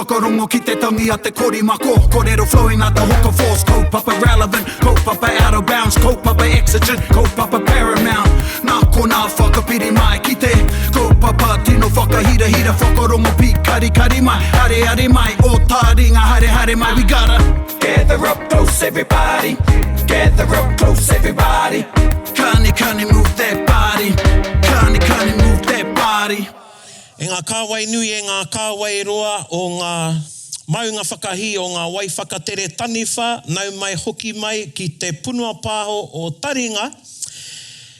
whakarongo ki te tangi a te korimako. Kōrero flowing out the hook of force. Kaupapa relevant, kaupapa out of bounds, kaupapa exigent, kaupapa paramount. Nā kona whakapiri mai ki te kaupapa tino whakahira hira whakarongo pi kari kari mai. Hare hare mai, o tā ringa hare hare mai. We gotta gather up close everybody. Gather up close everybody. Kani move that body. Kani move that body. E ngā kāwai nui e ngā kāwai roa o ngā maunga whakahi o ngā wai whakatere taniwha, nau mai hoki mai ki te punua pāho o Taringa.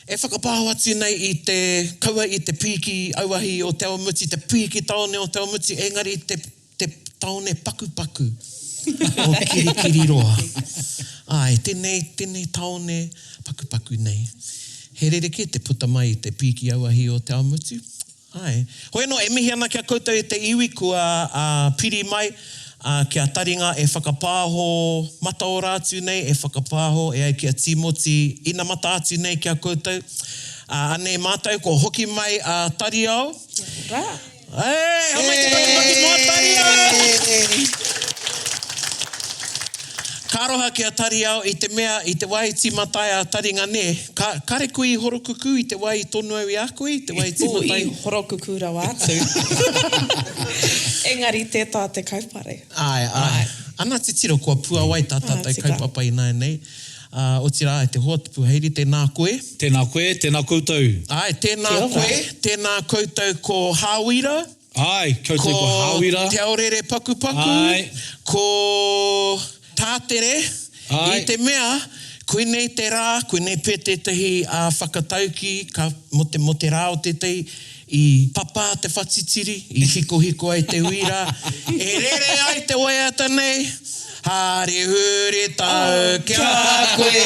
E whakapāho atu nei i te kaua i te piki auahi o Te Awamuti, te piki taone o Te Awamuti, engari te taone paku o Kirikiri roa. Ai, tēnei taone paku nei. He rereke te puta mai i te piki auahi o Te Awamuti. Ai. Hoi no, e mihi ana kia koutou e te iwi kua piri mai kia Taringa e whakapāho mata o rātu nei, e whakapāho e ai kia Timoti ina mata atu nei kia koutou. Anei mātou ko hoki mai Tariao. Rā. Ei, hamai te takamaki noa Tariao! Kāroha kia Tariao i te mea, i te wai timatai a Taringa ne. Kare kui horokuku i te wai tonu au i a koe, te wai timatai. I horokuku rau atu. Engari tētā te kaupare. Ai. Ana te tiro kua pua wai tātā te kaupapa i nei. O tira e te hoa tupu heiri, tēnā koe. Tēnā koe, tēnā koutou. Ai, tēnā koe, tēnā koutou ko Hāwira. Ai, koutou ko Hāwira. Te aorere paku. Ai. Ko tātere. Ai. I te mea, koe nei te rā, koe nei pē tētahi whakatauki, mo te rā o tētahi, i papa te whatitiri, i hiko ai te uira. E rere ai te waiata nei. Hari huri tau kia koe,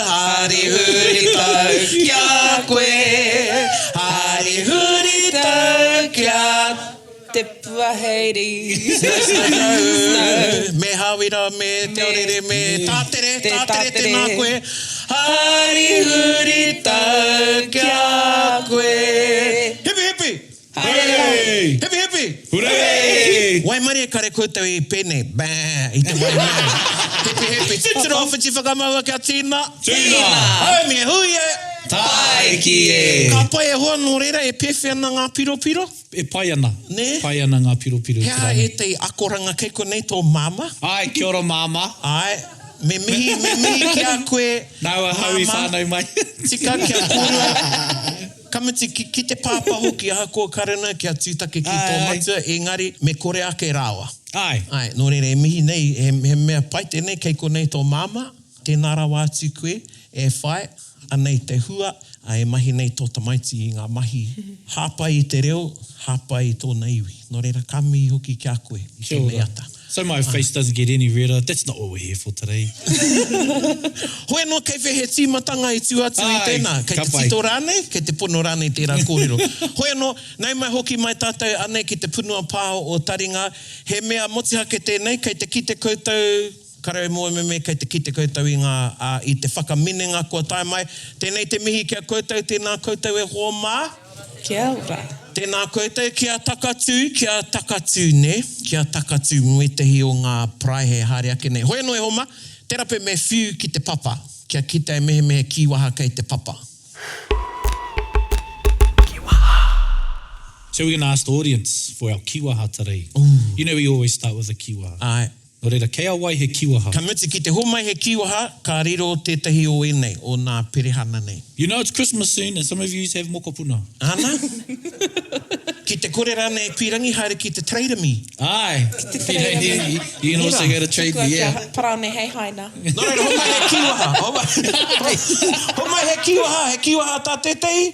hari huri tau kia koe, hari huri tau kia te puaheiri. Me Hāwira, me te orere, me tātere tēnā koe. Hari huri tau kia koe. Hipi! Hooray! Hipi! Hooray! Wai mari e kare koutou i pēne. Bā! I te wai mari. Hipi! Titiro whiti whakamaua kia tīna. Tīna! Au me hui e. Tai ki e! Ka pai e hoa nō reira e pewhi ana ngā piro. E pai ana. Ne? Pai ana ngā piro. Hea e te akoranga kei ko nei tō mama. Ai, kia ora mama. Ai. Me mihi kia koe. Nau a haui whānau mai. Tika kia kōrua. Kamiti ki te pāpahu ki aha kua karana kia tūtake ki tō matua, engari me kore ake rāua. Ai. Nō reira e mihi nei, he mea pai tēnei kei ko nei tō mama, tēnā rawa atu koe, e whai, anei te hua, e mahi nei tō tamaiti i ngā mahi. Hāpai i te reo, hāpai i tōna iwi. Nō reira kami hoki kia koe, i te meata. So my face doesn't get any redder. That's not what we're here for today. Hoi no, kei whi he tīmatanga i tū atu i tēnā. Kei te tito rānei, kei te pono rānei tērā kōrero. Hoi no, nei mai hoki mai tātou anei ki te punua pāho o Taringa. He mea motihake tēnei, kei te kite koutou, karau moe me kei te kite koutou i te whakaminenga kua tae mai. Tēnei te mihi kia koutou, tēnā koutou e hoa mā. Kia ora. Tēnā koutou, kia takatu ne, kia takatu muetehi o ngā prae he haere ake nei. Hoi no e homa, tērā pe me whiu ki te papa, kia kita e mehe kiwaha kei te papa. So we're going to ask the audience for our kiwaha today. You know we always start with a kiwaha. Ai. Nō reira, kei awai he kiwaha. Ka muti ki te homai he kiwaha, ka riro tētahi o enei, o nā perehana nei. You know it's Christmas soon and some of you have mokopuna. Ana? Ki te kore rānei pirangi, haere ki te Trader Me. Ai. You can also go to Trade Me, yeah. Parane hei haina. Nō reira, homai he kiwaha. Homai he kiwaha tā tētahi.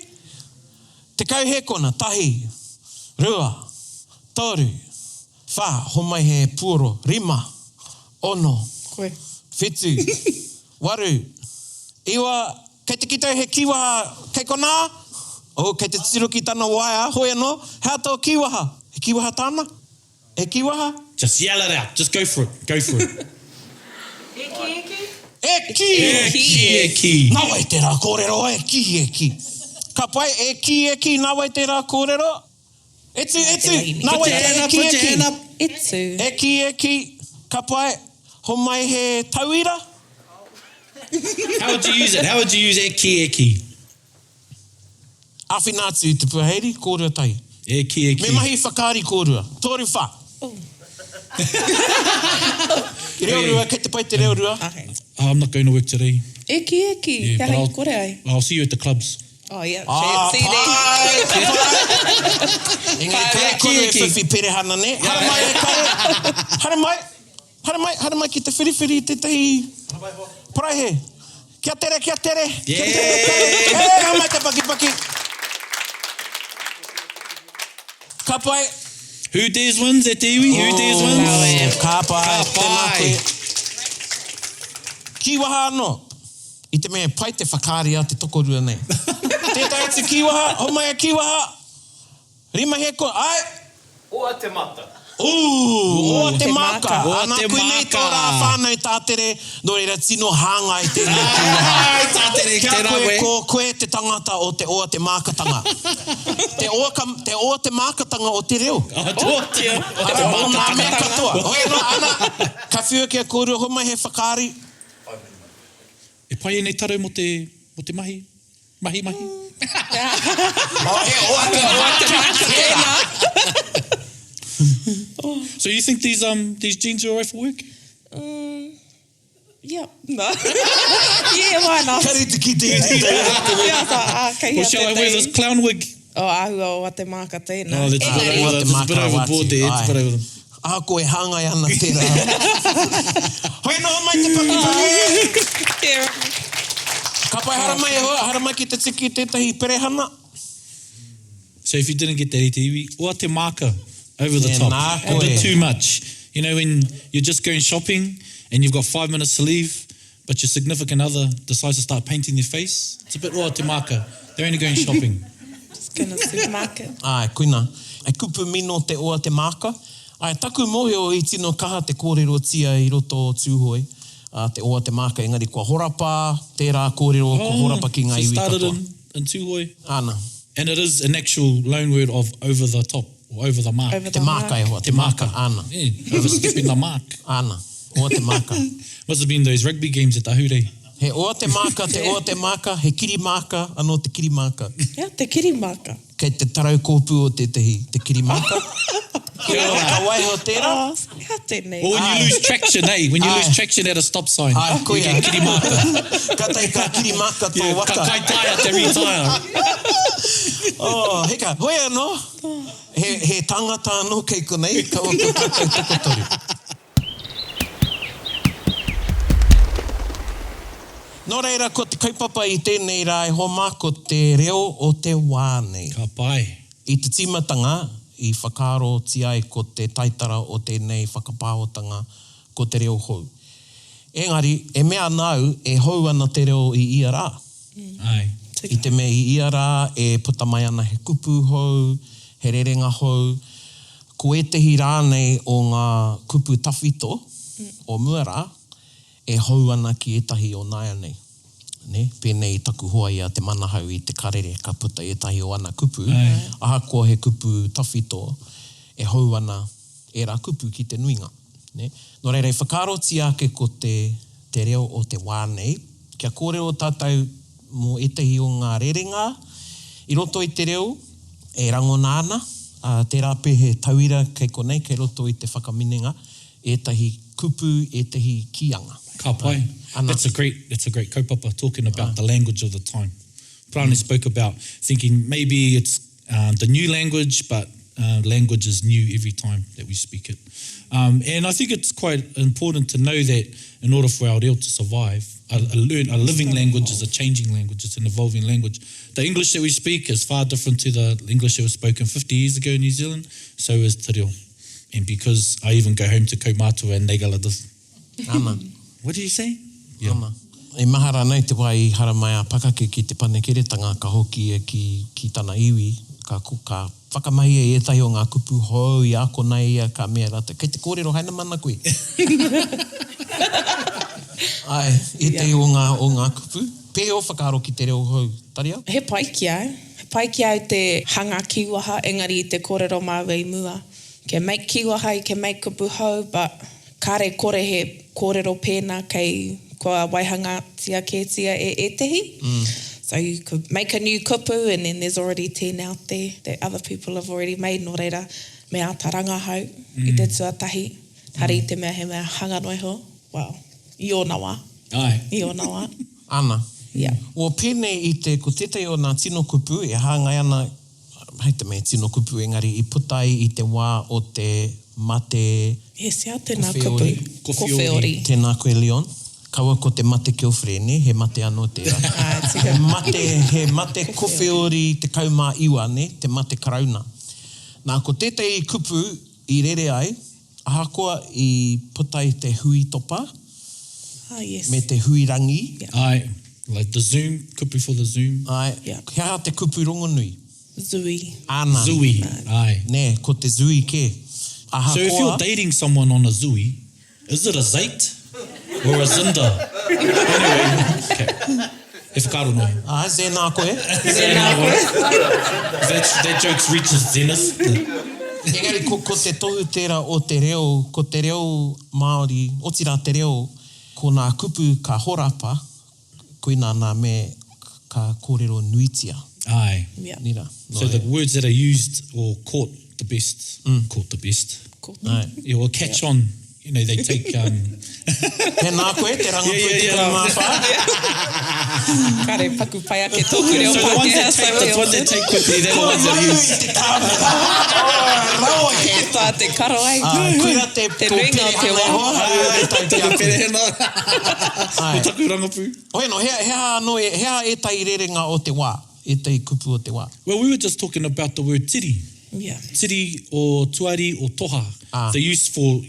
Te kau he kona, tahi, rua, toru, wha, homai he puoro, rima, ono, Koe. whitu, waru, iwa, kei te kitau he kiwaha, kei kona, kei te tiro ki tana waia, hoi anō, hea tō kiwaha, he kiwaha tāna, he kiwaha? Just yell it out, just go for it. Eki. Nā wai te rā kōrero, eki. Ka pai, eki, nā wai te rā kōrero. Etu, nā wai te eki. Etu. Eki, ka pai, ho mai he tauira. How would you use it? How would you use eki? Awhinatu te puaheiri, kōrua tai. Eki. Me mahi whakaari kōrua. Tōru wha. Reorua, kei te pai te reorua. Okay. Oh, I'm not going to work today. Eki. Yeah, Kia but hei kore ai. I'll see you at the clubs. Oh, yeah. Pai! Engari kai kore e whiwhi perehana ne. Hara mai e kare. Hara mai ki te whiriwhiri te tehi. Paraihe. Kia tere. Yeah. Hei, mai te paki. Ka pai. Who dares wins at te iwi? Who dares wins? Ka pai. Ka pai. Kiwaha anō. I te mea pai te whakaari a te tokorua nei. Tētai atu kiwaha, ho mai a kiwaha. Rima he ko, ai. Oa te mata. Oa te maka. Oa Ana te koe nei maka. tō rā whānau tātere, no reira tino hanga i tēnei kiwaha. Ai, tātere, Kia tēnā koe, koe. koe te tangata o te oa te mākatanga. Te oa te mākatanga o te reo. O te O nā mea katoa. Hoi no, ana, ka whiua kia kōrua, ho mai he whakaari. E pai nei taro mo te mahi? Mahi. So you think these jeans are alright for work? Yeah. No. Yeah, why not? Kari te ki te Yeah, Or shall I wear this clown wig? Oh, ahua o te maka tēnā. Oh, that's a bit overboard there. It's a bit over. Ah, koe hangai ana tērā. Hoi no, mai te paki. Ka pai hara mai ki te tiki tētahi perehana. So if you didn't get that e te iwi, oa te maka over the Yeah, top. nā A koe. bit too much. You know, when you're just going shopping and you've got 5 minutes to leave, but your significant other decides to start painting their face, it's a bit oa te maka. They're only going shopping. Just gonna supermarket. Ai, koina. Ai kupu mino te oa te maka. Ai, taku mohio i tino kaha te kōrero tia i roto o tūhoi. Te oa te maka, engari kua horapa, tērā kōrero ko horapa ki ngā So iwi started katoa. in Tūhoi. Ana, And it is an actual loan word of over the top, or over the mark. Over te the maka e hoa, te maka, ana, Yeah, overstepping the mark. ana, oa te maka. Must have been those rugby games at Tahure. He oa te maka, he kiri maka, anō te kiri maka. Yeah, te kiri maka. Kei te tarau kōpū o te kiri maka. Kia ora. Ka waiho tērā. Oh, hea tēnei. Or when you lose traction, When you Ai. lose traction at a stop sign. Ai, You koia. get kiri maka. Ka tai ka kiri maka tō Yeah, waka. ka kai taia te retire. Oh, heka, hoi anō. He tangata anō kei konei, ka waka tātou tukotori. Nō reira, ko te kaupapa i tēnei rā e ho mako te reo o te wānei. Ka pai. I te timatanga, i whakaro ti ai ko te taitara o tēnei whakapāotanga ko te reo hou. Engari, e mea nau e hou ana te reo i ia rā. Ai. I te mea i ia rā e puta mai ana he kupu hou, he rerenga hou. Ko etehi rānei o ngā kupu tawhito o Muara, e hou ana ki etahi o Nāia nei. Ne? Pēnei i taku hoa ia te manahau i te karere ka puta etahi o ana kupu. Aha kua he kupu tawhito e hou ana e rā kupu ki te nuinga. Ne? Nō reira, i whakaaroti ake ko te reo o te wānei. Kia kōrero tātou mō etahi o ngā rerenga. I roto i te reo, e rangona ana. Te rāpe he tauira kei konei, kei roto i te whakaminenga. Etahi kupu, etahi kianga. Ka pai. Ana. That's a great kaupapa talking about the language of the time. Prana spoke about thinking maybe it's the new language, but language is new every time that we speak it. And I think it's quite important to know that in order for our reo to survive, a living language is a changing language, it's an evolving language. The English that we speak is far different to the English that was spoken 50 years ago in New Zealand, so is te reo. And because I even go home to Kaumātua and Negala does. Ana. What did you say? Ama. E mahara nei te wai hara mai a pakake ki te panekeretanga ka hoki e ki tana iwi, ka whakamahi e etahi o ngā kupu hou i ako nei ia ka mea rata. Kei te kōrero haina mana koe. Ai, etahi o ngā kupu. Pēo whakaaro ki te reo hou. Taria? He pai ki ai. He pai ki ai te hanga kiwaha, engari i te kōrero māua i mua. Ke make kiwahai, ke make kupu hau, but kare kore he kōrero pēnā kei kua waihanga tia kētia e tehi. So you could make a new kupu and then there's already 10 out there that other people have already made. Nō reira, me a taranga hau i te tuatahi. Hari te mea he mea hanganoi ho. Wow. I o nawa. Ai. I o nawa. Ana. Yeah. O pēnei i te, ko tētai o nā tino kupu, e hāngai ana, hei te mea tino kupu engari, i putai i te wā o te mate Yes, ia tēnā Kowhewori. kupu. Kowhewori. Tēnā koe Leon. Kaua ko te mate kiowhrene, he mate anō tērā. tika. he mate kowhewori te kaumā iwa, ne? Te mate karauna. Nā ko tētai kupu i rere ai, ahakoa i putai te hui topa, Ah, yes. me te hui rangi. Yeah. Ai. Like the Zoom, kupu for the Zoom. Ai, Yeah. Kia te kupu rongonui. Zui. Ana. Zui. Ai. Ne, ko te zui ke. Ahakoa. So if you're dating someone on a Zui, is it a Zait or a Zinda? Anyway, okay. E whakaro no. Zēnā koe. That joke reaches zenith. Engari, ko te tohu tērā o te reo, ko te reo Māori, otira te reo, ko nā kupu ka horapa, koina nā me ka kōrero nuitia. Ai. Yeah. Nira. So the words that are used or caught the best, caught the best. Cool. Ai. Yeah, or catch on. You know, they take... Tēnā koe, te rangapui te kaumāwha. Kare paku pai ake tōku reo So the ones that take, the ones that take quickly, they're the ones that use. Te tāwhaka. Rau he. Tā te karo ai. Kuira te Te nuinga o te wā. Te Perehena. Ai. O taku rangapu. Oeno, hea e tai rerenga o te wā, e tai kupu o te wā. Well, we were just talking about the word tiri. Yeah. Tiri or tuari or toha. Ah. They used for,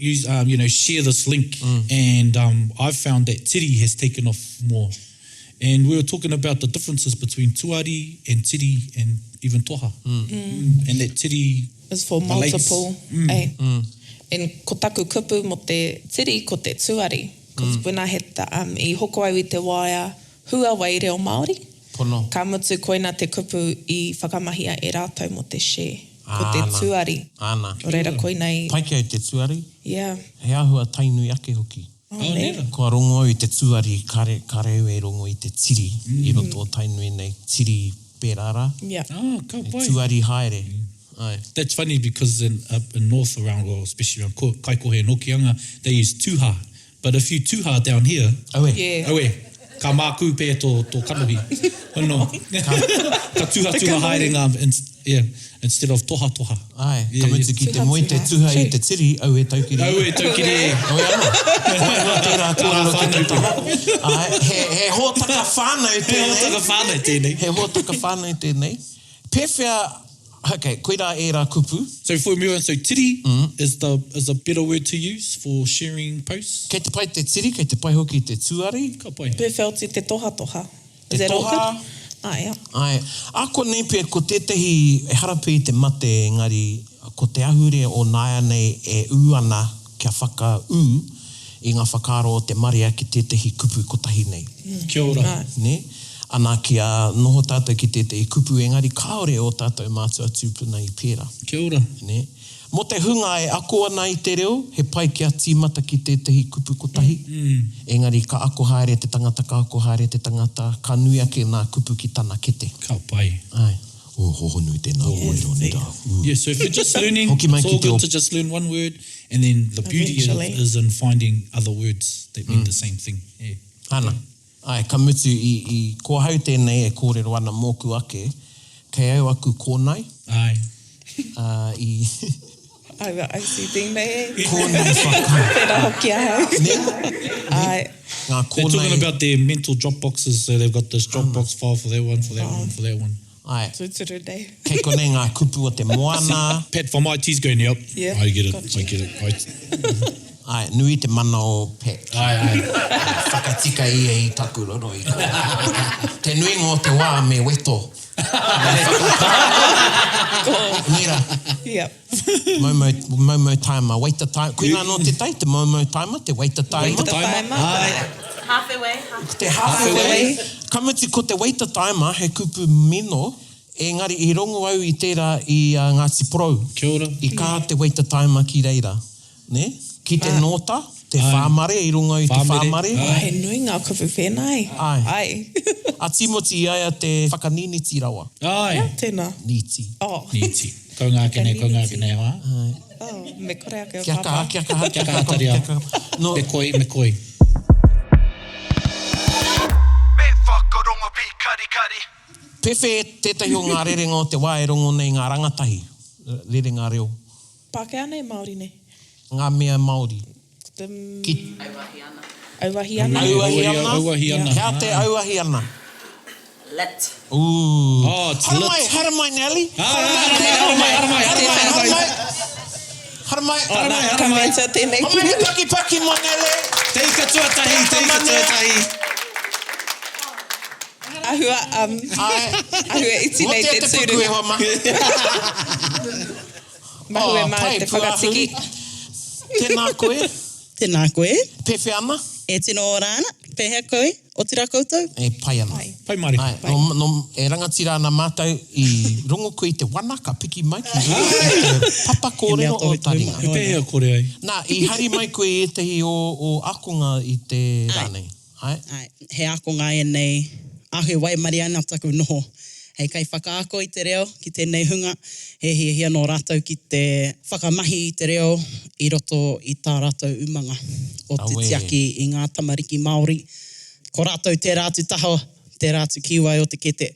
share this link. And I've found that tiri has taken off more. And we were talking about the differences between tuari and tiri and even toha. And that tiri It's for relates. multiple. And ko taku kupu mo te tiri ko te tuari. Because when I had I hoko au I te waia hua wai reo Māori, Pono. ka mutu koina te kupu I whakamahia e rātou mo te share. Ko te Āna. tuari. Ana. O reira koina I... Pai kia i te tuari, Yeah. he ahua tainui ake hoki. Oh, Oh, ne. nera. Ko rongo i te tuari, kareu e rongo I te tiri, I roto o tainui nei tiri pērara, Yeah. Oh, ka e pai. tuari haere. Ai. That's funny because up in north around, well, especially around Kaikohe and Hokianga, they use tuha. But if you tuha down here, Aue. Yeah. aue, ka māku pē tō kanohi. Hono, ka tuha haerenga, instead of toha. Ai, Yeah, ka mutu yeah. ki te moe te tuha I te tiri, au e taukiri. Aue, taukiri e. Oi anō. Oi anō tērā kōrero ki te taha. Ai, he hōtaka whānau Taka tēnei. whānau tēnei. He hōtaka whānau tēnei. Pēwhia, okay, koira e rā kupu. So for me, so tiri is a better word to use for sharing posts. Kei te pai te tiri, kei te pai hoki te tuari. Ka pai. Pewhauti te toha. Te Is that all toha. good? Ah, yeah. Ai, ako nei pia ko tētahi e harapu I te mate engari, ko te ahure o nāia nei e ū ana kia whaka ū I ngā whakaro o te maria ki tētahi kupu kotahi nei. Kia ora. Right. Ne? Ana kia noho tātou ki tētahi kupu engari kaore o tātou mātua tūpuna I pēra. Kia ora. Ne? Mo te hunga e ako ana I te reo, he pai kia tīmata ki tētahi kupu kotahi. Engari ka ako haere te tangata, ka ako haere te tangata, ka nui ake nā kupu ki tana kete. Ka pai. Ai. O hoho nui tēnā kōrero ni rā. Yeah, so if you're just learning, Hoki mai it's ki all te o- good to just learn one word, and then the beauty Eventually. is in finding other words that mean the same thing. Yeah. Ana. Ai, ka mutu I ko hau tēnei e kōrero ana mōku ake, kei au aku kōnai, Ai. I Ai, OCD nei. kōnai whaka. Pēra hoki ahau. Ai, Ngā They're talking kōnai. about their mental drop boxes, so they've got this Dropbox file for that one, for that one, for that one. Ai, tūturu nei. kei konei ngā kupu o te moana. Pat from IT's going, yep. Yeah, I get it, gotcha. I get it. Ai, nui te mana o Pat. Ai. Whakatika I taku roro I koe. Te nui ngō te wā me weto. Nira, Yep. Momo taima, waita taima. Kuina no te tai, te momo taima, te waita taima. Waita taima. Ai. Halfway. Te hawhewei. Kamuti ko te waita taima, he kupu mino, Engari, I rongo au I tērā I Ngāti Porou. Kia ora. I kā te waita taima ki reira. Ne? Ki te nota, te whāmare, I rongo au te whāmare. He nui ngā kupu whenai. Ai. A timoti I aia te whakaniniti rawa. Ai. Tēnā. Niti. Oh. Niti. Ko ngā kene hoa. Oh, me kore ake o Kia kaha, papa. kia kaha, Kia kaha taria. No, Me koi. Me whakarongo pi kari. pewhi tētahi o ngā rerenga o te wā e rongo nei ngā rangatahi. Rerenga reo. Pākehā nei Māori nei. Ngā mea Māori. Ki Auahi ana. auahi ana. Hea te auahi ana. Lit. Ooh. Oh, it's lit. Haramai, Nelly. Haramai. Ka mea tēnei Haramai he paki mo, Nelly. Tei katoa tahi. ahua, ahua iti nei te Mo te puku e tūrunga. hoa ma. Mahu e mā pai, te puahu. whakatiki. Tēnā koe. Tēnā koe. Pewhi ana. E tino o rāna. Pehea koe. O tira koutou. E pai ana. Pai mari. Ai, no, e rangatira ana mātou I rongo koe I te wana ka piki mai ki te papa kōrero o taringa. He pēhea kore ai. Nā, I hari mai koe e tehi o akonga I te rānei. Ai? Ai, he akonga e nei. Ahu wai mari ana taku noho. Hei kai whakaako I te reo ki tēnei hunga. He hia no rātou ki te whakamahi I te reo I roto I tā rātou umanga o te Awe. tiaki I ngā tamariki Māori. Ko rātou te rātu taho, te rātu kiwai o te kete.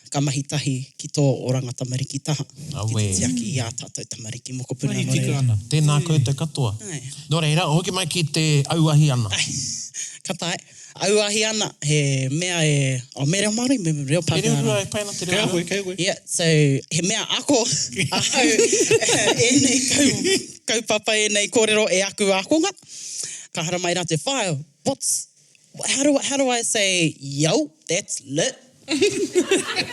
Ka mahi tahi ki tō oranga tamariki taha. Awe. Ki te tiaki I a tātou tamariki mokopuna. Mahi no tika reira. ana. Tēnā koe te katoa. Ai. Nō reira, hoki mai ki te auahi ana. Ka tae. Auahi ana, he mea e... O, me reo Māori, me reo Te Pākehā. reo e pai ana te Kei reo. koe, kei koe. Yeah, so he mea ako ahau e nei kaupapa e nei kōrero e aku akonga. Ka hara mai rā te whaio. How do I say, yo, that's lit?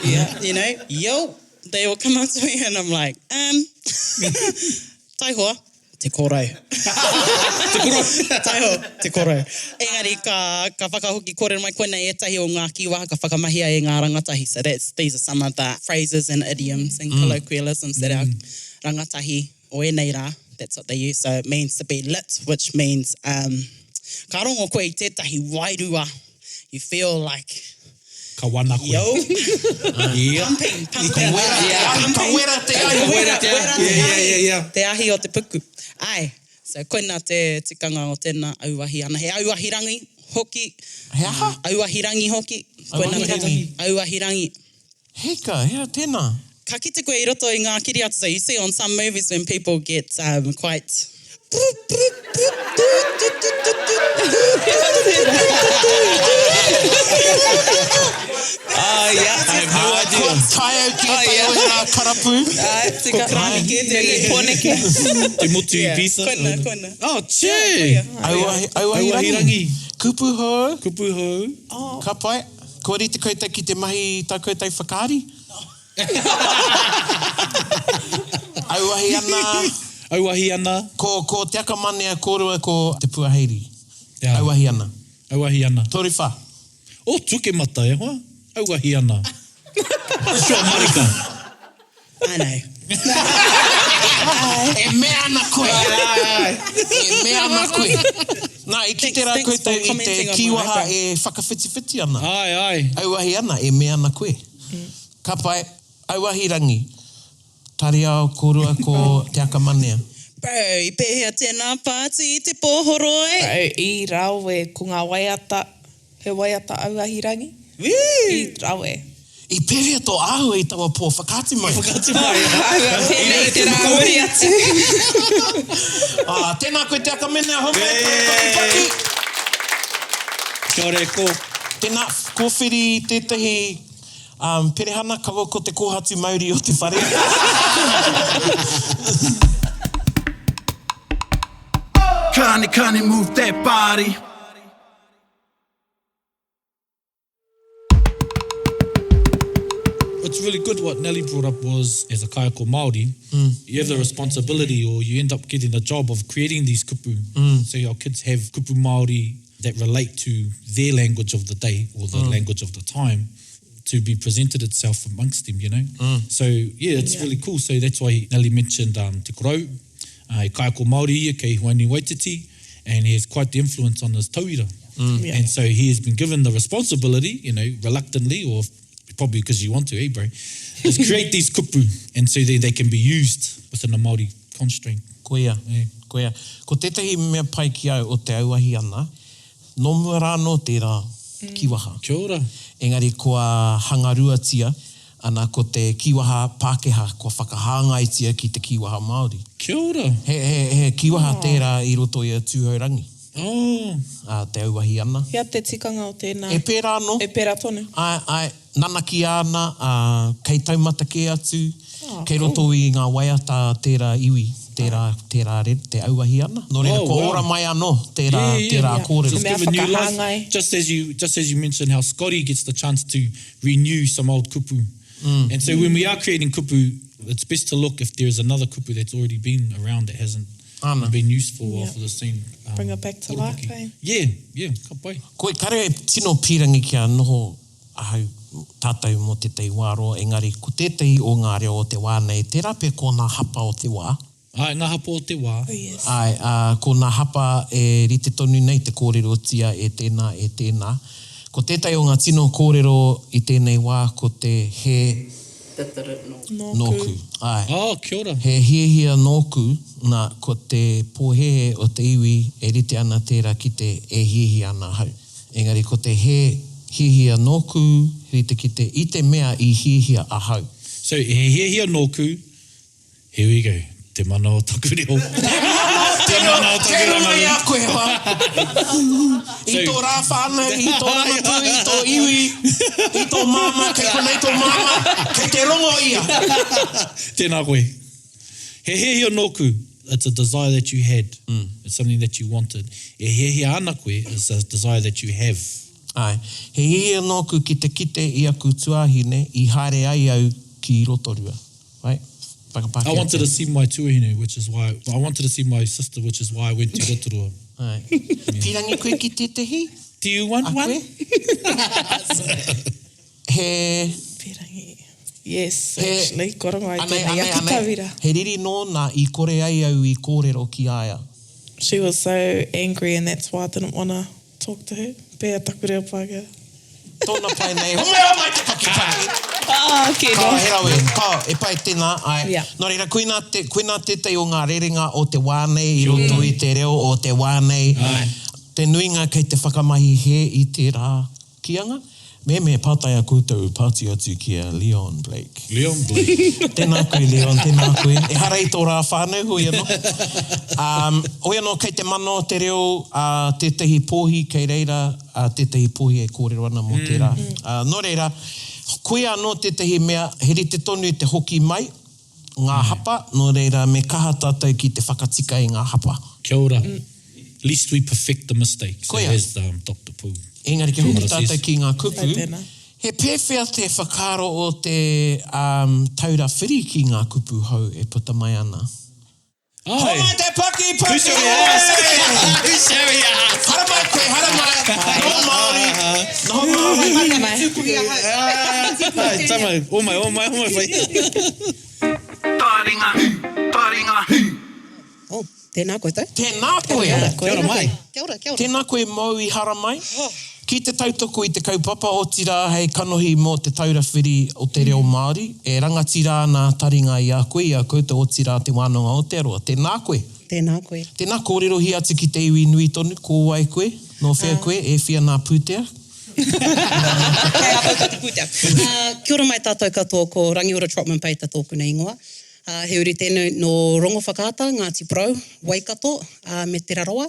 Yeah, you know, yo, they will come up to me and I'm like, tai hoa, te korau. Tai hoa, te korau. Engari, ka whakahoki kōrero mai koina e tahi o ngā kiwaha, ka whakamahia e ngā rangatahi. So these are some of the phrases and idioms and colloquialisms that our rangatahi o e nei rā, that's what they use. So it means to be lit, which means, ka rongo koe I tētahi wairua. You feel like, Ka wana koe. yo, Yeah. pumping. Ka wera te ai. Yeah. Te ahi o te puku. Ai, so koina te tikanga o tēnā auahi ana. He auahirangi hoki. He aha? Auahirangi hoki. Koina Auahirangi. auahirangi. Heka, hea tēnā. Ka kite koe I roto I ngā kiri atu. So you see on some movies when people get quite... Tai au ki e tai o ngā karapu. Te karani te pōneke. Te motu I pisa. Koina. Oh, che. Auahirangi. Kupu hou. Kupu hou. Ka pai. Ko rite koe te ki te mahi tā koe tai whakaari. Auahi ana. Auahi ana. Ko te aka manea kōrua ko te puaheiri. Yeah. Auahi ana. Auahi ana. Tori wha. O tuke mata e hoa. Auahi ana. Shua marika. I know. E mea ana koe. E mea ana koe. Nā, I ki te rā koe Thanks tau for I commenting te on my kiwaha eyebrow. e whakawhitiwhiti ana. Ai. Auahi ana, e mea ana koe. Ka pai, auahi rangi. Tari ao kōrua ko te aka manea. Bro, I pēhea tēnā pāti I te pōhoro e. I rau e ko ngā waiata, he waiata auahirangi. Woo! I rau e. I pewhia tō ahu I tawa pō whakati mai. Ahua pēnei te rā uri atu. Tēnā koe te aka menea home. Paki. Kia ore ko. Tēnā kōwhiri tētahi perehana kawa ko te kōhatu Māori o te whare. Kani, move that body. What's really good what Nelly brought up was, as a kaiako Māori, you have the responsibility or you end up getting the job of creating these kupu. So our kids have kupu Māori that relate to their language of the day or the language of the time. to be presented itself amongst them, you know. So, yeah, it's really cool. So that's why Nelly mentioned Te Korau, e kaiko Māori ia kei Huani Waititi, and he has quite the influence on his tauira. Yeah. And so he has been given the responsibility, you know, reluctantly, or probably because you want to, bro, is create these kupu, and so they can be used within a Māori constraint. Koia, Yeah. koia. Ko tētahi mea pai ki au o te auahi ana, no mua rāno tērā kiwaha. Kia ora. Engari kua hangaruatia ana ko te kiwaha Pākehā, kua whakahāngaitia ki te kiwaha Māori. Kia ora. He kiwaha tērā i roto i a tūhaurangi. Oh, Te auahi ana. Hea te tikanga o tēnā. E pērā no. E pērā tonu. Ai, nanaki ana, kei taumata ke atu, kei roto i ngā waiata tērā iwi, tērā re, te auahi ana. Nō reira, ko ora mai anō, tērā kōrero. Just Mea give a new whakahāngai. life. Just as you mentioned how Scotty gets the chance to renew some old kupu. And so when we are creating kupu, it's best to look if there is another kupu that's already been around that hasn't Ana. been used for a while Yeah. for the same. Bring it back to life, eh? Yeah, ka pai. Koe kare tino pirangi kia noho ahau tātou mo te tei wāroa, engari ko tētahi o ngā reo o te wā nei, tērā pe ko nā hapa o te wā. Ai, ngā hapa o te wā. Oh, yes. Ai, ko nā hapa e rite tonu nei te kōrero tia e tēnā. Ko tētai o ngā tino kōrero i tēnei wā, ko te he nōku. Ai. Oh, kia ora. He hiehia nōku, nā ko te pōhehe o te iwi e rite ana tērā ki te e hiehia ana hau. Engari, ko te he hiehia nōku, rite ki te i te mea i hiehia a hau. So, he hia nōku, here we go. Te mana o taku reo. Te mana o taku Te runga i reo. a koe wā. I tō rā whānau, i tō ramatu, i tō iwi, i tō mama, kei konei tō mama, kei te rongo ia. Tēnā koe. He hia nōku, it's a desire that you had. It's something that you wanted. E hia ana koe is a desire that you have. Ai, he hia nōku ki te kite i aku tuahine, i haere ai au ki rotorua. Right? Whakapake I wanted atu. to see my tuahine, which is why I wanted to see my sister, which is why I went to Rotorua. Ai. Pirangi koe ki tētahi? Do you want A one? koe? He... Pirangi. Yes, He- actually. Korongo ai Anei, tēnā. Iaki tawira. He riri nō nā i kore ai au i kōrero ki aia. She was so angry and that's why I didn't want to talk to her. Pēa taku reo Pākehā. Tōna pai nei. Humea mai te pakitaki. Okay, Ka herawe, ka e pai tēnā. Ai. Yeah. Nō reira, koina tētai o ngā rerenga o te wānei, i roto i te reo o te wānei. Te nuinga kei te whakamahi he i te rā kianga. Me pātai a koutou pāti atu ki a Leon Blake. Leon Blake. Tēnā koe, Leon, tēnā koe. E hara i tō rā whānau, hoi anō. Hoi anō, kei te mano te reo, tētahi pōhi kei reira, tētahi pōhi e kōrero ana mō tērā. Nō reira, koe anō tētahi mea, he rite tonu i te hoki mai, ngā hapa, nō reira, me kaha tātou ki te whakatika i ngā hapa. Kia ora. Least we perfect the mistakes, Koia. as Dr. Pooh. Engari, ke hoki Mara tātou says. ki ngā kupu, Pai tēnā. he pēwhia te whakaro o te taura whiri ki ngā kupu hau e puta mai ana. Ai. Homa te paki! Kusari ass. Hara mai koe, hara mai! No Māori! No Māori! Ai, tama, o mai whai. Taringa. Oh, tēnā koe tau. Tēnā koe! Kia ora mai. Kia ora. Tēnā koe mau i hara mai. Ki te tautoko i te kaupapa o tira hei kanohi mō te taura whiri o te reo Māori, e rangatira nā taringa i a koe, i a koutou o tira te wānanga o te aroa. Tēnā koe! Tēnā koe. Tēnā kōrero hi atu ki te iwi nui tonu, ko ai koe, no whea koe, e whia nā pūtea. Kei a tau te pūtea. Kia ora mai tātou katoa ko Rangiora Trotman Peita tōku nei ingoa. He uri tēnei no rongo whakaata, Ngāti Porou, Waikato, me te raroa.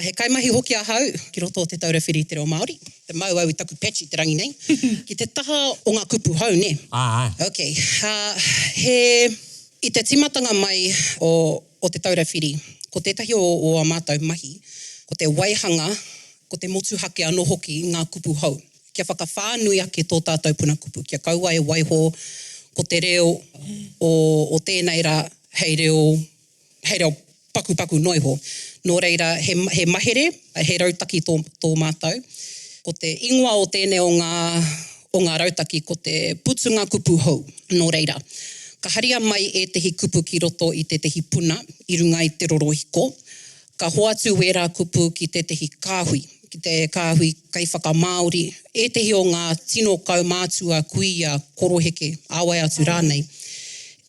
He kaimahi hoki a hau, ki roto o te taura whiri te reo Māori. Te mau au i taku patchy te rangi nei. Ki te taha o ngā kupu hau, ne? Ai. Okay. I te timatanga mai o te taura whiri, ko tētahi o a mātou mahi, ko te waihanga, ko te motuhake anō hoki ngā kupu hau. Kia whakawhānui ake tō tātou puna kupu. Kia kaua e waiho ko te reo o tēnei rā hei reo paku noiho. Nō reira, he mahere, he rautaki tō mātou. Ko te ingoa o tēnei o ngā rautaki ko te putunga kupu hou. Nō reira, ka haria mai e tehi kupu ki roto i te tehi puna, i runga i te rorohiko. Ka hoatu wera kupu ki te tehi kāhui, ki te kāhui kai whakamāori. E tehi o ngā tino kaumātua kui a koroheke, āwai atu rānei.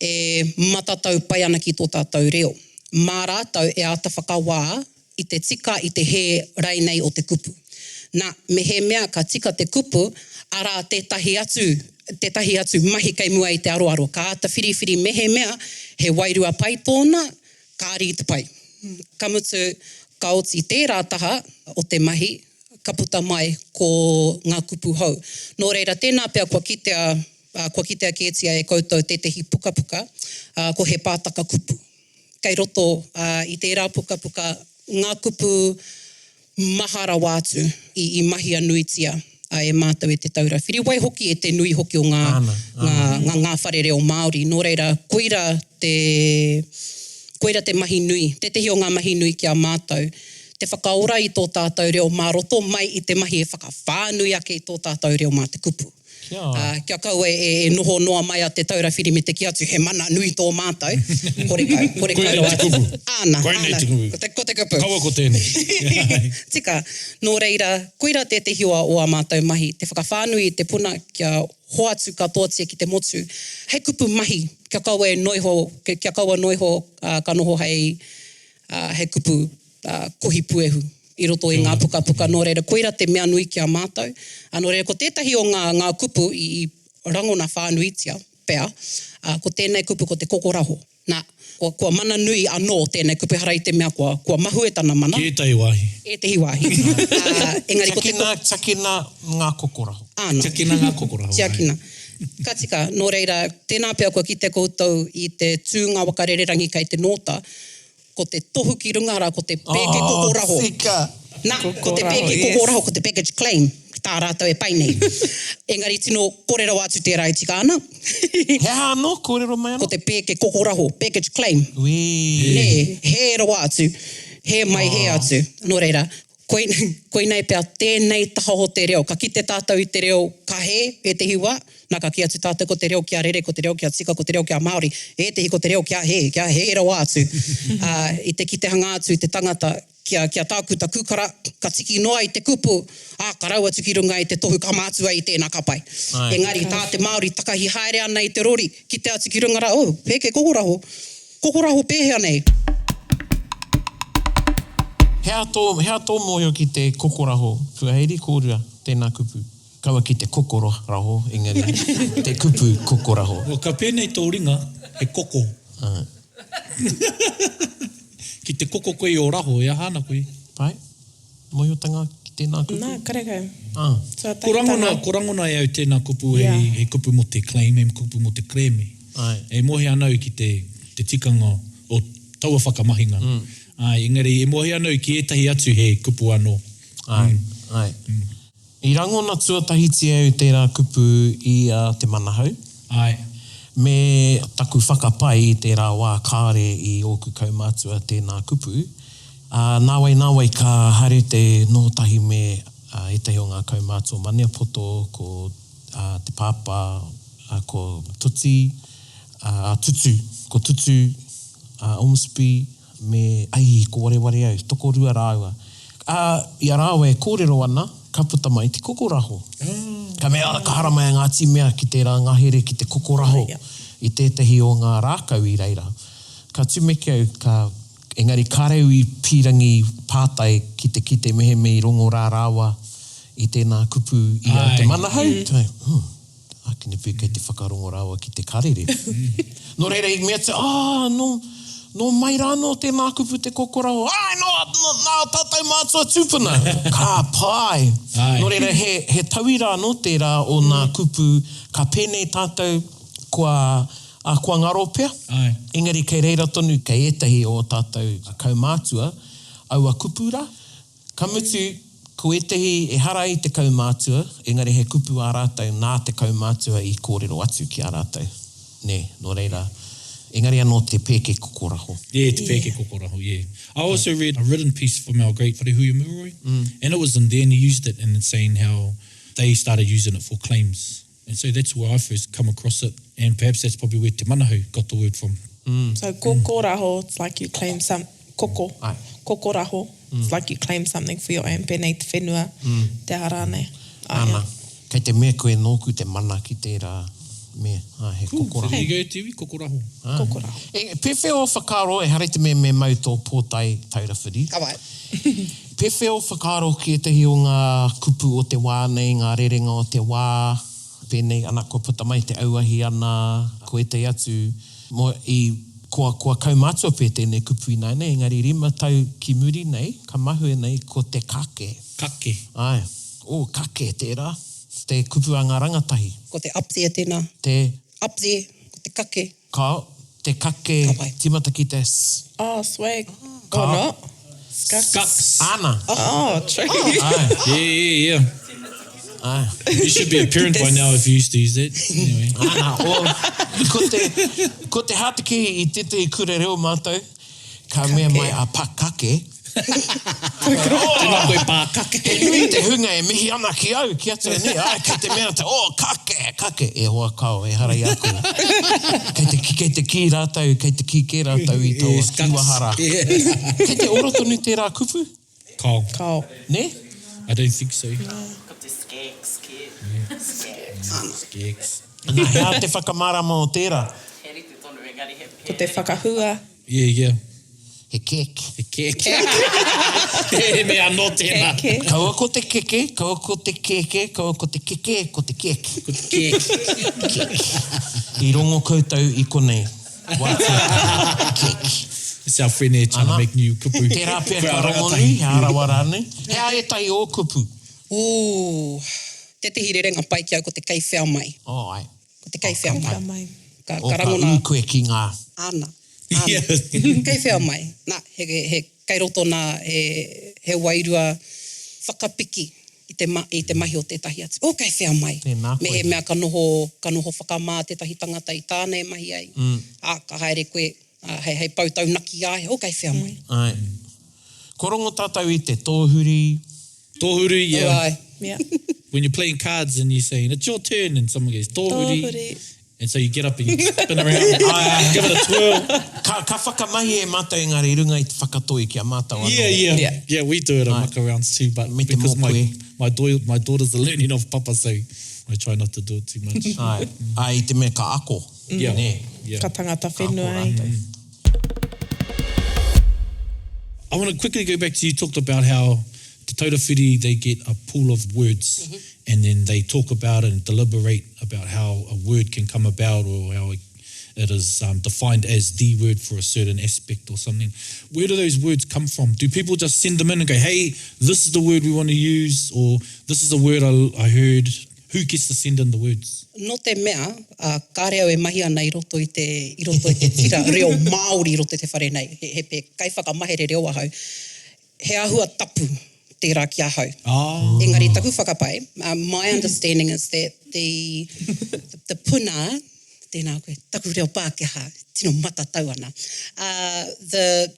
E matatau pai ana ki tō tātou reo. Mā rātau e ata whakawā i te tika i te he reinei o te kupu. Nā, me he mea ka tika te kupu, ara tētahi atu mahi kei mua i te aroaro. Ka ata whiriwhiri me he mea, he wairua pai tōna, kāri te pai. Ka mutu ka oti tērā taha o te mahi, ka puta mai ko ngā kupu hou. Nō reira, tēnā pia kua kitea kētia e koutou te tehi pukapuka, ko he pātaka kupu. Kei roto i tērā pukapuka, ngā kupu mahara wātu i mahi anuitia e mātau e te taura. Whiri wai hoki e te nui hoki o ngā whare reo Māori. Nō reira, koira te mahi nui, te tehi o ngā mahi nui ki a mātau. Te whakaora i tō tātou reo mā roto mai i te mahi e whakawhānui ake i tō tātou reo mā te kupu. Kia kau e noho noa mai a te taura whiri me te ki atu, he mana nui tō mātou. Kore kau. Koinei te kupu. Ana. Koinei te kupu. Ko te kupu. Kaua ko tēnei. Tika, nō reira, koira te tehi o a mātou mahi. Te whakawhānui i te puna, kia hoatu katoatia ki te motu. Hei kupu mahi, kia kaua noiho ka noho hei kupu kohi puehu. I roto i ngā pukapuka, nō reira, koira te mea nui ki a mātou. Nō reira, ko tētahi o ngā kupu i rangona whānuitia, pēr, ko tēnei kupu ko te kokoraho. Nā, kua mana nui anō tēnei kupu harai te mea, kua mahu e tana mana. E tehi wahi. E tehi wahi. Engari, Tiakina ngā kokoraho. Ana. Tiakina ngā kokoraho. Tiakina. Katika, nō reira, tēnā pia kua ki te koutou i te tūngā wakarererangi kai te nota, ko te tohu ki runga ara, ko te peke kokoraho. Sika. Nā, ko te peke kokoraho, ko te package claim. Tā rātou e pai nei. Engari, tino kōrero atu tērā i tika ana. He anō, kōrero mai anō? Ko te peke kokoraho, package claim. Ne, he ro atu. He mai he atu. Nō reira, koinei pia tēnei taha ho te reo. Ka kite tātou i te reo ka he, e te hiwa. Nā ka ki atu tātou ko te reo kia rere, ko te reo kia tika, ko te reo kia Māori. E tehi ko te reo kia he ro atu. I te kite hanga atu i te tangata kia tākuta kukara, ka tiki noa i te kupu, ka rau atu ki runga i te tohu kamātua i tēnā kapai. Engari, tā te Māori takahi haere ana i te rori, ki te atu ki runga ra, peke kokoraho pēhea nei. Hea tō moio ki te kokoraho, puaheiri kōrua, tēnā kupu. Kaua ki te kokoraho, engari, te kupu kokoraho. Ka pēnei tō ringa, he koko. Ki te koko koe o raho, e ahana koe. Pai? Moiotanga ki tēnā kupu? Nā, karekau. Ko rangona e au tēnā kupu, he kupu mo te claim, he kupu mo te kreme. E mohe anau ki te tikanga o taua whakamahinga. Engari, e mohe anau ki etahi atu he kupu anō. I rangona tuatahitia au tērā kupu i te manahau. Me taku whakapai i tērā wā kāre i oku kaumātua tēnā kupu. Nā wai ka haru te notahi me etahi o ngā kaumātua Maniapoto, ko te pāpā, ko tuti, ko tutu, Ormsby, me ko wareware au, toko rua rāua. I a rāua e kōrero ana, ka puta mai te kokoraho. Ka mea, ka hara mai ngā tīmea ki tērā ngahere ki te kokoraho i tētahi o ngā rākau i reira. Ka tūmeke au, engari kareu i pirangi pātai ki te kite meheme i rongo rā rāua i tēnā kupu i te manahau. Kine pūkei te whakarongo rāua ki te karere. Nō reira i mea te, no mai rāno tēnā kupu te kokoraho. Nā tātou mātua tūpuna. Ka pai. Nō reira, he tauira no tērā o nā kupu, ka pēnei tātou kua ngaro pēr. Engari, kei reira tonu, kei etahi o tātou kaumātua, aua kupura. Ka mutu, ko etahi e hara i te kaumātua, engari he kupu a rātou nā te kaumātua i kōrero atu ki a rātou. Ne, nō reira. Engari anō te pēke kokoraho. Yeah, te pēke kokoraho, yeah. I also read a written piece from our great Wharehui Muroi, and it was in there, and he used it in saying how they started using it for claims. And so that's where I first come across it. And perhaps that's probably where Te Manahu got the word from. So kokoraho, it's like you claim koko. Ai. Kokoraho, it's like you claim something for your own pēnei te whenua, te harane. Ana. Kei te mea koe nōku te mana ki tērā mea. He So kokoraho. there you go, Tiwi, kokoraho. Kokoraho. Pewhia o whakaro, e hare te mea me mau tō pōtai taurawhiri. Ka wai. Pewhia o whakaro ki te hi o ngā kupu o te wā nei, ngā rerenga o te wā, pēnei ana ko puta mai te auahi ana, ko e te atu, mo i kua kaumātua pē tēnei kupu i nei, engari rima tau ki muri nei, ka mahu e nei, ko te kake. Kake. Ai, kake tērā, te kupu a ngā rangatahi. Ko te apse tēnā. Te, Apse, ko te kake. te kake, Ka pai. timata ki te Oh, swag. Ka- Or not. Scucks. Scucks. ana. Oh, true. Ai, Yeah. ai. You should be a parent by now if you used to use that. Anyway. Ana, ko te hatiki i tete i kure reo mātou, ka mea mai a pakake. Tēnā koe pā kake. He nui te hunga e mihi ana ki au, ki atu e ne, ai, kei te mea te, kake, e hoa kao, e harai aku. Kei te ki rātau, kei te ki ke rātau i tō kiwahara. Kei te oro tonu tērā kupu, Kau. Kao. ne? I don't think so. Ko te skanks, Gigs. Nā, hea te whakamārama o tērā. He rite tonu engari he Ko te whakahua. Yeah. He kek. He keke. He mea no tēnā. Keke. Kaua ko te keke, kaua ko te keke, kaua ko te keke, ko te kek. Ko te keke. I rongo koutou i konei. Wātia, kek. It's our friend there trying to Ana. make new kupu. Tērā pia For ka our rongo rangatahi. nui, he arawa rāne. Hea e tai o kupu. Te tehi rerenga pai ki au ko te kei whea mai. Oh, ai. Ko te kei whea mai. Ka mai. Ka O ka rangona u koe ki ngā. ana. Yeah. Kei whea mai. Nā, he kei roto nā he wairua whakapiki i te mahi o tētahi atu. Kei whea mai. E, nā Me koe. he mea ka noho whakamā tētahi tangata i tāne mahi ai. Ka haere koe, hei pautau naki ai. Kei whea mai. Ai. Ko rongo tātou i te tōhuri. Tōhuru, yeah. Ai. Yeah. When you're playing cards and you're saying, it's your turn, and someone goes, tōhuri. Tōhuri. And so you get up and you spin around, give it a twirl. Ka whakamahi e mātou engari runga i te whakatoi ki a mātou anō. Yeah. Yeah, we do it on Ai. muck rounds too, but Me te because mokoe. my daughters are learning off papa, so I try not to do it too much. Ai. Ai, te mea ka ako. Yeah. Ne. Yeah. Ka tangata Ka whenua ako ai. rātou. I want to quickly go back to you talked about how Te Taurawhiri, they get a pool of words and then they talk about it and deliberate about how a word can come about or how it is defined as the word for a certain aspect or something. Where do those words come from? Do people just send them in and go, hey, this is the word we want to use, or this is the word I heard? Who gets to send in the words? No te mea, ka reo e mahi ana i roto i te tira reo Māori i roto i te whare nei. He pe kai whakamahere reo ahau. He ahua tapu tērā ki ahau. Oh. Engari, taku whakapai. My understanding is that the puna, tēnā koe, taku reo Pākehā, tino matatau ana.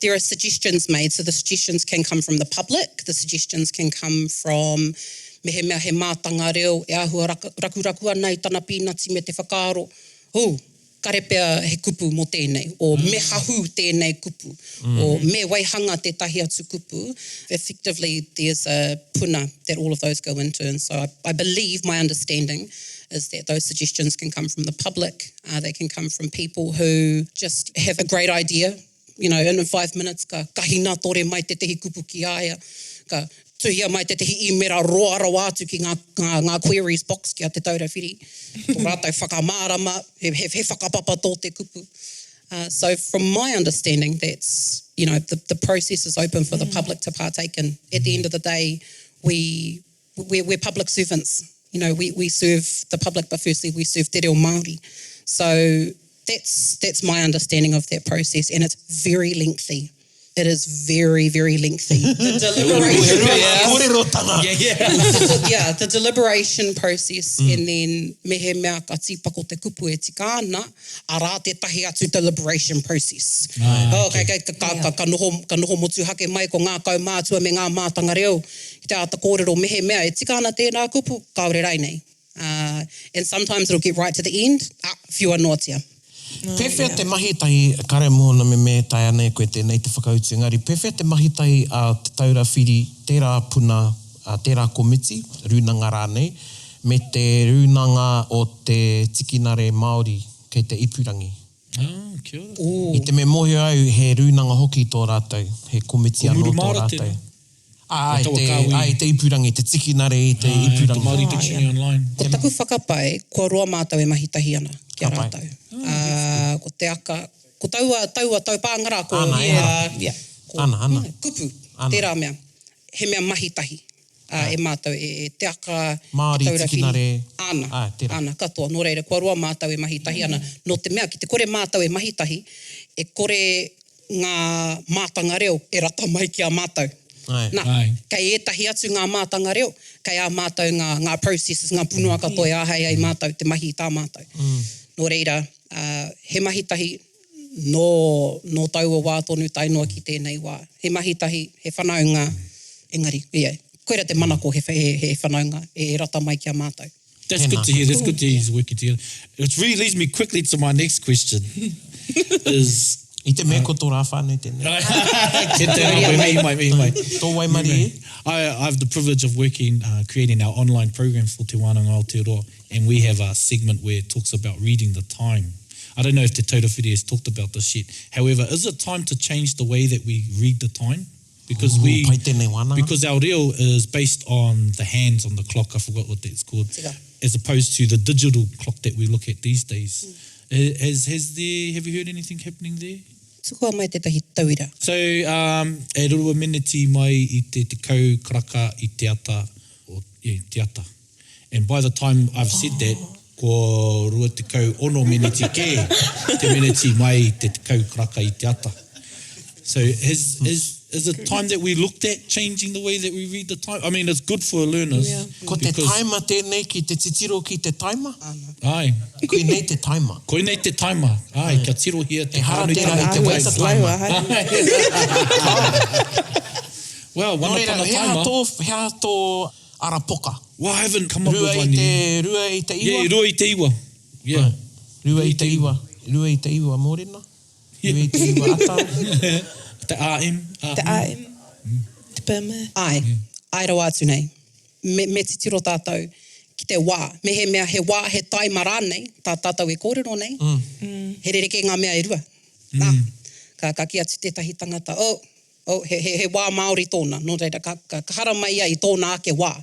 There are suggestions made, so the suggestions can come from the public, the suggestions can come from me he mea he mātanga reo, e ahua raku ana i tana pīnati me te whakaaro. Kare pia he kupu mo tēnei, o me hahu tēnei kupu, o me waihanga te tahi atu kupu. Effectively, there's a puna that all of those go into. And so I believe, my understanding is that those suggestions can come from the public. They can come from people who just have a great idea. You know, in 5 minutes, ka hina tore mai te tehi kupu ki aia, ka tuhia mai te tehi imera roa atu ki ngā queries box ki a te Taurawhiri. Ko rātou whakamārama, he whakapapa tō te kupu. So from my understanding, that's, you know, the process is open for the public to partake in. At the end of the day, we're public servants. You know, we serve the public, but firstly we serve te reo Māori. So that's my understanding of that process, and it's very lengthy. it is very, very lengthy. The deliberation the deliberation process, and then mehe mea ka tīpako te kupu e tika ana, ara te tahi atu deliberation process. Ka noho motu hake mai ko ngā kau mātua me ngā mātanga reo, ki te ata kōrero mehe mea e tika ana tēnā kupu, kaore rai nei. And sometimes it'll get right to the end, whiua noatia. Pewhia te mahitahi, kare mōna me tai anei koe tēnei te whakautu, engari, pewhia te mahitahi a te taura whiri, tērā puna, tērā komiti, rūnanga rānei, me te rūnanga o te tikinare Māori kei te Ipurangi. Kia ora. I te me mohi au, he rūnanga hoki tō rātou, he komiti anō tō rātou. Ai, te Ipurangi, te tikinare i te Ipurangi. Māori Dictionary Online. Ko taku whakapai, kua roa mātou e mahitahi ana, kia rātou. Ko te aka, ko taua pāngara, ko Ana. Kupu, tērā mea, he mea mahitahi. E mātou, te aka... Māori tikinare. Ana, katoa, nō reira, kua roa mātou e mahitahi ana. No te mea, ki te kore mātou e mahitahi, e kore ngā mātanga reo e rata mai ki a mātou. Kei etahi atu ngā mātanga reo, kei a mātou ngā processes, ngā punua katoa e ahai ai mātou, te mahi tā mātou. Nō reira, he mahitahi no taua wā tonu tainua ki tēnei wā. He mahitahi, he whanaunga, engari, koera te manako he whanaunga, e rata mai ki a mātou. That's good to hear. That's good to hear he's working together. Which really leads me quickly to my next question. Is... I te mea ko tō rā whānau tēnei. Tō wai mari e? I have the privilege of working, creating our online program for Te Wānanga Aotearoa, and we have a segment where it talks about reading the time. I don't know if Te Taurawhiri has talked about this yet. However, is it time to change the way that we read the time? Because our reo is based on the hands on the clock, I forgot what that's called, as opposed to the digital clock that we look at these days. Have you heard anything happening there? Tukua mai te tahi tauira. So, e rurua miniti mai I te kau karaka I te ata, te ata. And by the time I've said that, ko rua te kau ono miniti ke, te miniti mai te kau karaka I te ata. So, is it time that we looked at changing the way that we read the time? I mean, it's good for learners. Yeah. Ko te taima tēnei ki te titiro ki te taima? Ai. Koe nei te taima. Koe nei te taima. Ai, kia tiro hia te hara tera I te waita taima. Well, one upon a timer. Hea tō arapoka. Well, I haven't come up with one yet. Rua I te iwa? Yeah, rua I te iwa. Yeah. Rua I te iwa. Rua I te iwa mōrena. Rua I te iwa atau. Te AM. Te AM. Te pēmē. Ai rau atu nei. Me te tiro tātou ki te wā. Me he mea he wā, he taima rānei, tā tātou e kōrero nei. He rereke ngā mea e rua. Ka ki atu tētahi tangata. He wā Māori tōna. Nō reira, ka hara mai ai tōna ake wā.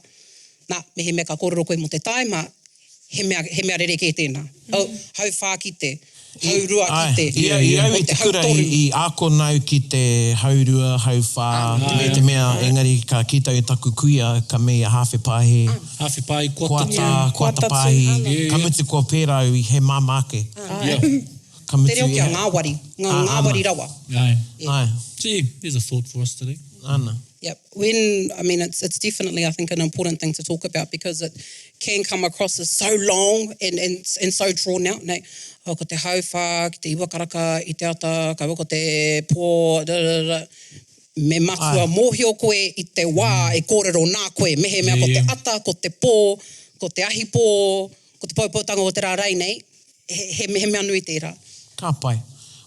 Me he mea ka kōrero koe mo te taima, he mea rereke tēnā. Hau whā ki te... haurua ki te... Ia au te kura I ako nau ki te haurua, hauwha, te mea engari ka kitau taku kuia ka mea hawhi pahe. Hawhi pahe, kuata pahe. Ka mutu kua pērau I he mamake. Te reo kia ngāwari, ngāwari rawa. Gee, there's a thought for us today. Ana. Yep. It's definitely, I think, an important thing to talk about because it can come across as so long and so drawn out. Ko te hauwha, ki te iwa karaka, I te ata, ka wako te pō, me matua mōhio koe I te wā e kōrero nā koe. Mehe mea ko te ata, ko te pō, ko te ahi pō, ko te pōpōtanga o te rā rei nei, he mea nui tērā. Ka pai.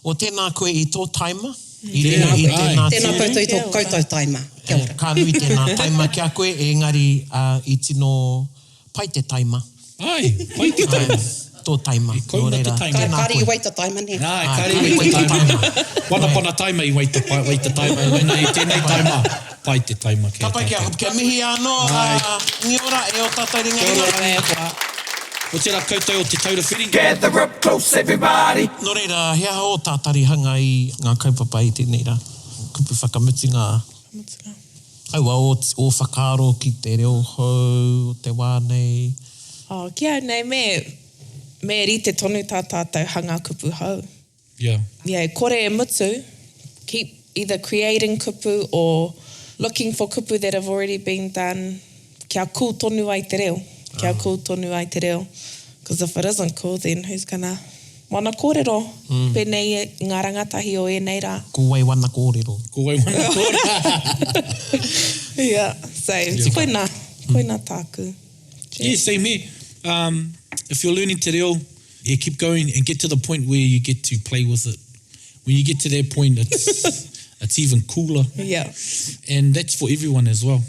O tēnā koe I tō taima? Tēnā koutou I tō koutou taima. Kia ora. Ka nui tēnā taima kia koe, engari I tino pai te taima. Ai, pai te taima. Tō taima. Kauna te taima. Kāri I waita taima ne. Ai, kāri I waita taima. One upon a taima I waita taima. I tēnei taima. Pai te taima. Ka pai kia mihi anō. Ni ora e o tātou ringa. O tērā koutou o te Taurawhiri. Gather up close, everybody. Nō reira, hea o tātari hanga I ngā kaupapa I tēnei rā. Kupu whakamuti ngā. Aua, o whakaaro ki te reo hou, o te wānei. Kia nei, me rite tonu tā tātou hanga kupu hau. Yeah. Yeah, kore e mutu, keep either creating kupu or looking for kupu that have already been done, kia kū tonu ai te reo. Kia kū tonu ai te reo. Because if it isn't cool, then who's gonna wana kōrero? Pēnei ngā rangatahi o ēnei rā. Ko wai wana kōrero. Ko wai wana kōrero. Yeah, so koina tāku. Yeah, same here. If you're learning te reo, keep going and get to the point where you get to play with it. When you get to that point, it's even cooler. Yeah. And that's for everyone as well.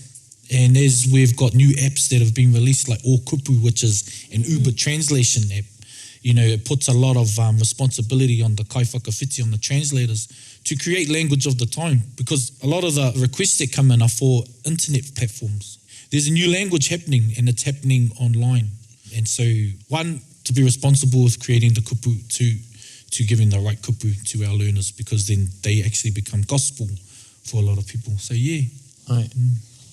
And as we've got new apps that have been released, like Ōkupu, which is an Uber translation app, you know, it puts a lot of responsibility on the kaiwhakawhiti, on the translators, to create language of the time, because a lot of the requests that come in are for internet platforms. There's a new language happening, and it's happening online. And so, one, to be responsible with creating the kupu, to giving the right kupu to our learners, because then they actually become gospel for a lot of people. So, yeah. Ai.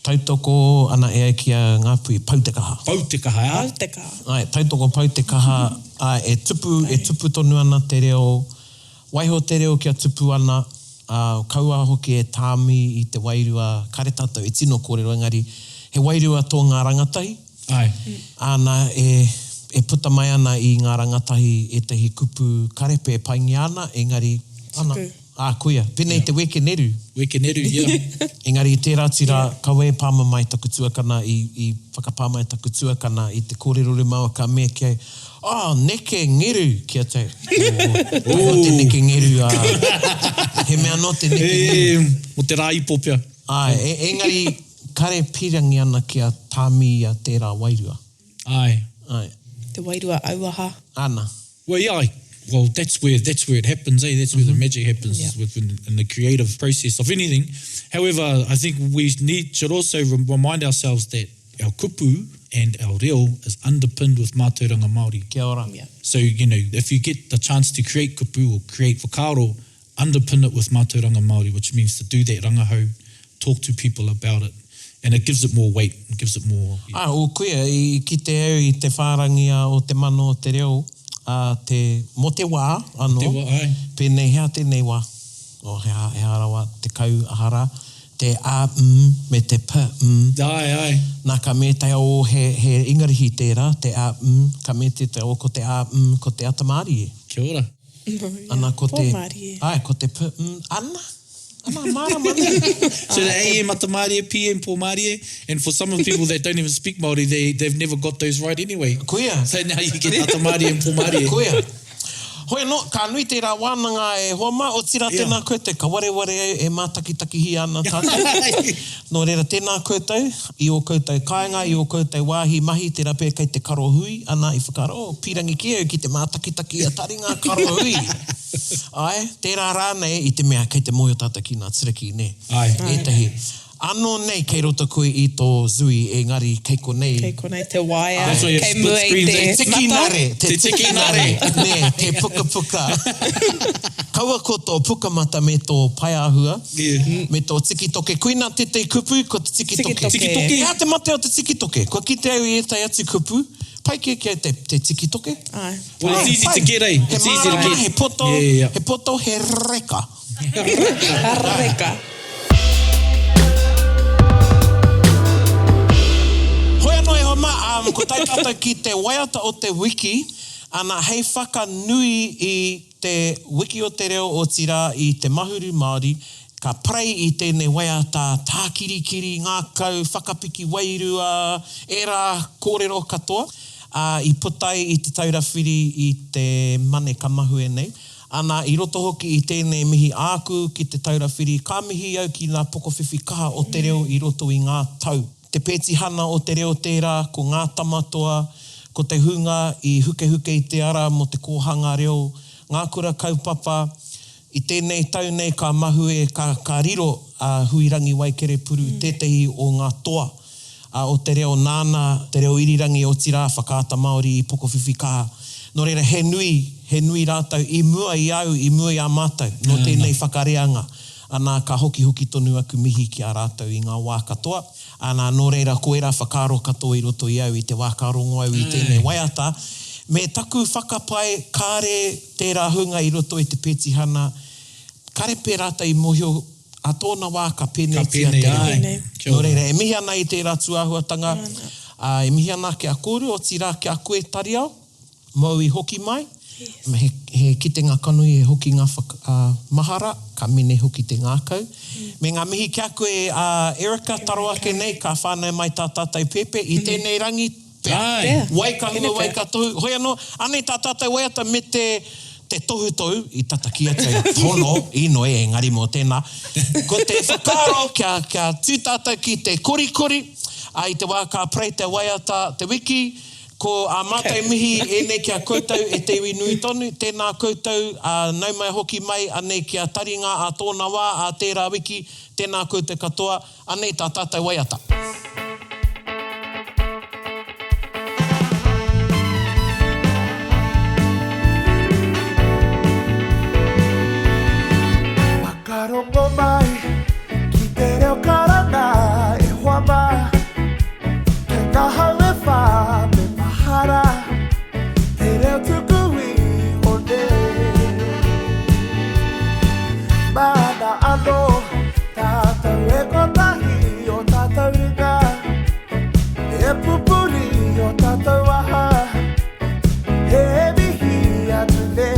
Tautoko ana ea kia ngā pui pautekaha. Pautekaha, ja? Pautekaha. Ai, tautoko pautekaha, e tupu tonu ana te reo, waiho te reo kia tupu ana, kaua hoki e tāmi i te wairua, kare tātou e tino kōrero, engari, he wairua tō ngā rangatahi. Ai. Ana e puta mai ana i ngā rangatahi e tehi kupu karepe paingi ana, engari, ana. Kuia, pēnei te weke neru. Weke neru, yeah. Engari i tērā tira, kawe pāma mai taku tuakana, i whakapā mai taku tuakana, i te kōrero le maua ka mea kia, neke ngeru, kia te. Mo te neke ngeru, he mea no te neke ngeru. Mo te rā ipo pia. Engari, kare pirangi ana kia tāmi a tērā wairua. Ai. Te wairua auaha. Ana. Well, yeah, well, that's where it happens, eh? That's where the magic happens, in the creative process of anything. However, I think we should also remind ourselves that our kupu and our reo is underpinned with mātauranga Māori. Kia ora. Yeah. So, you know, if you get the chance to create kupu or create whakaaro, underpin it with mātauranga Māori, which means to do that rangahau, talk to people about it, and it gives it more weight, it gives it more... Yeah. O kuia, ki te au i te whārangia o te mano o te reo, mo te wā, anō, te wā, ai. Pēnei hea tēnei wā, he harawa, te kau ahara, te me te Ai. Nā ka me te o he ingarihi tērā, te ka me te o ko te ko te atamārie. Kia ora. Ana ko te... Pōmarie. Ai, ko te ana mara mani. So the AM Atamārie, PM Pōmarie, and for some of the people that don't even speak Māori, they've never got those right anyway. Kuia. So now you get Atamārie and Pōmarie. Kuia. Hoi no, ka nui tērā wānanga e homa, o tira tēnā koutou, ka wareware e mātakitakihi ana tātou. No reira, tēnā koutou, i o koutou kāinga, i o koutou wāhi mahi, tērā pē kei te karo hui, ana i whakaro, pirangi ki au ki te mātakitaki a taringa karo hui. Ai, tērā rānei i te mea kei te moyo tātou ki ngā tiraki, ne? Ai. E tehi. Anō nei kei roto koe i tō zui, engari kei konei. Kei konei te waia, That's why you have kei split mua i screens, te eh? Tiki mata. nare, Te tiki nare. Ne, te puka. Kaua ko tō puka mata me tō paiahua, me tō tiki toke. Kuina te kupu, ko te tiki toke. Tiki toke. Ea te mate o te tiki toke. Ko ki te au i etai atu kupu, pai kia te tiki toke. Ai. Well, it's easy to get, eh? He It's easy to marama, get. he poto, Yeah. he poto, he reka. Arreka. Hoi anō e homa, ko tai tātou ki te waiata o te wiki, ana hei whaka nui i te wiki o te reo o tira i te mahuru Māori, ka prei i tēnei waiata tākirikiri, ngā kau, whakapiki wairua, era kōrero katoa, i putai i te taurawhiri i te mane kamahu e nei. Ana i roto hoki i tēnei mihi āku ki te taurawhiri, ka mihi au ki ngā pokowhiwhi kaha o te reo i roto i ngā tau. Te pētihana o te reo tērā, ko ngā tamatoa, ko te hunga i huke i te ara mo te kōhanga reo, ngā kura kaupapa, i tēnei tau nei ka mahu e ka riro huirangi waikere puru, tētehi o ngā toa o te reo nāna, te reo irirangi o tira, whakaata Māori i pokowhiwhi kaha. No reira, he nui rātau, i mua i au, i mua i a mātau, no tēnei whakareanga. Ana ka hoki tonu aku mihi ki a rātau i ngā wā katoa. Ana no reira, ko era whakaro katoa i roto i au, i te wākarongo au i tēnei waiata. Me taku whakapai, kāre tērā hunga i roto i te pētihana, kare pē rātau i mohio a tōna wā ka pene Ka tia pene, te ai. Pene. Kia ora. Nō reira, e mihi ana i te ratu āhuatanga, e mihi ana ki a kōru, o tira ki a koe tariao, mau i hoki mai, he kitenga kanui e hoki ngā mahara, ka mene hoki te ngākau. Me ngā mihi kia koe Erica taro ake nei, ka whānau mai tā tātai pepe, i tēnei rangi, Ai. waika hua, waika tohu, hoi anō, anei tā tātai waiata me te tohu tau, i tata kia te tono, ino e engari mō tēnā. Ko te whakaro kia tūtātou ki te korikori, i te wā ka prei te waiata te wiki, ko a mātai mihi e nei kia koutou e te iwi nui tonu, tēnā koutou nau mai hoki mai, anei kia taringa a tōna wā, a tērā wiki, tēnā koutou katoa, anei tā tātou waiata. Whakarongo mai, ki te reo karana e hoa mai, ke ngahau e whā me mahara, te reo tukui o ne. Mana anō, tātou e kotahi o tātou ringa, e pupuri o tātou aha, he mihi atu ne.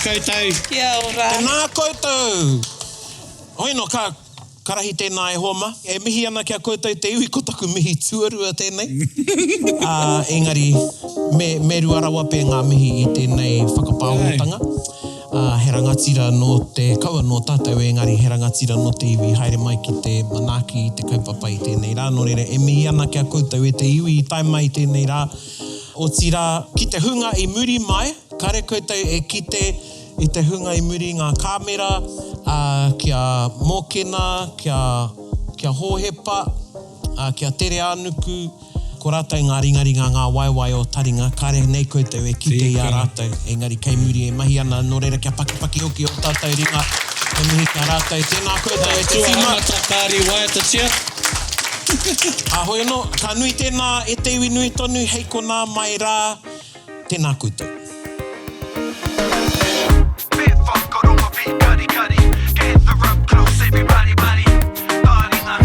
koutou. Kia ora. Tēnā koutou. Oino, karahi tēnā e homa. E mihi ana kia koutou te iwi kotaku mihi tuarua tēnei. Engari, me ruarawa pē ngā mihi i tēnei whakapāhotanga. He rangatira no te kaua no tātou engari, he rangatira no te iwi haere mai ki te manaki, te kaupapa i tēnei rā. Nō reira, e mihi ana kia koutou e te iwi i taimai i tēnei rā. O tira, ki te hunga i muri mai, kare koutou e kite i te hunga i muri ngā kāmera, kia mōkena, kia hōhepa, kia tere anuku, ko rātou ngā ringaringa ngā waiwai o taringa, kare nei koutou e kite i a rātou. Engari kei muri e mahi ana, nō reira kia pakipaki oki o tātou ringa. E mihi kia rātou, tēnā koutou e te tima. Kāri waiata tia. Ahoi anō, ka nui tēnā e te iwi nui tonu, hei ko nā mai rā. Tēnā koutou. Bit whakaronga pi kari kari. Gather up close everybody buddy. Taringa,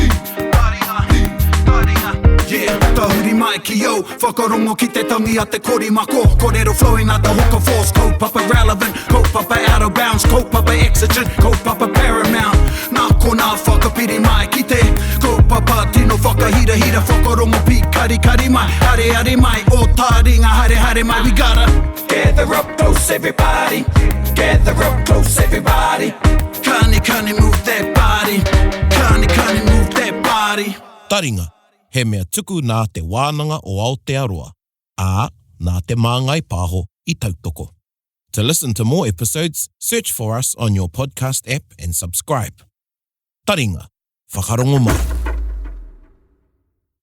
taringa. Yeah, tahuri mai ki o. Whakarongo ki te tangi a te kori mako. Korero flowing out the hook force. Kaupapa relevant, kaupapa out of bounds. Kaupapa exigent, kaupapa paramount. Nā ko nā whakapiri mai ki te. Kaupapa tino whakahira hira. Whakarongo pi kari kari mai. Hare hare mai, o taringa hare hare mai. We gotta gather up close everybody. Gather up close everybody. Kani kani move that body. Kani kani move that body. Taringa, he mea tuku nā te wānanga o Aotearoa, ā nā te māngai pāho I tautoko. To listen to more episodes, search for us on your podcast app and subscribe. Taringa, whakarongo mai.